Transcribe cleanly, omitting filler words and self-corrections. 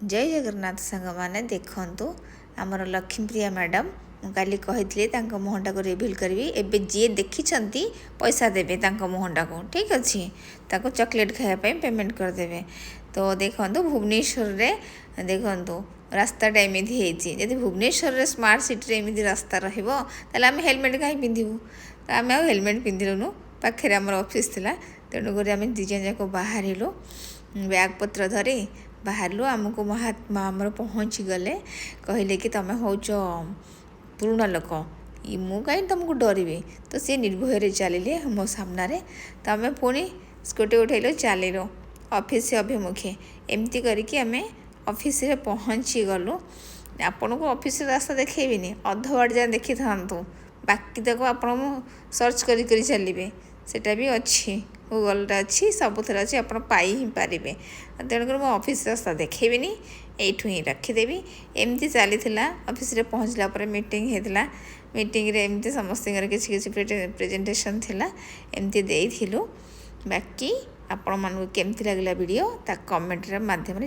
जय जगन्नाथ सांग मैंने देखु आमर लक्ष्मीप्रिया मैडम काली कही मुहटा को रिविल करी एवं जी देखी पैसा देवे मुहटा को ठीक अच्छे चॉकलेट खायापी पेमेंट करदे। तो देखो भुवनेश्वर में देखो रास्ताटा एमती होती भुवनेश्वर स्मार्ट सिटी एमती रास्ता रही हेलमेट कहीं पिंधु तो आम हेलमेट पिंधिलुनु पाखे आम ऑफिस थिला तेणुक आम दीज जाक बाहर बैग पत्र धरी बाहर आमको महात्मा आमर पहुँची गले कहले कि तुम हूँ पुराणा लोक मु कहीं तुमको डरबी तो सी निर्भय चलिए मो सामने तो आम पुणी स्कूटी उठेलु चलिलु ऑफिस अभिमुखे एमती करके आम ऑफिस रे पहुँची गलु। आपन को ऑफिस रास्ता देखेबिनी अधवाड़ जाए देखी था बाकी तक आप सर्च करी चलिए सेटा भी अच्छी गूगल अच्छी सबुथ अच्छी आप पाई ही पारे। तेणुक मो ऑफिस रास्ता देखेबिनी यू ही रखीदेवी एमती चली ऑफिस रे पहुँचला मीटिंग होता मीटिंग रे एमती समस्त किसी किसी प्रेजेंटेशन थिला एमती देइथिलु। बाकी आपण मानू केमती लगला वीडियो ता कमेंट माध्यम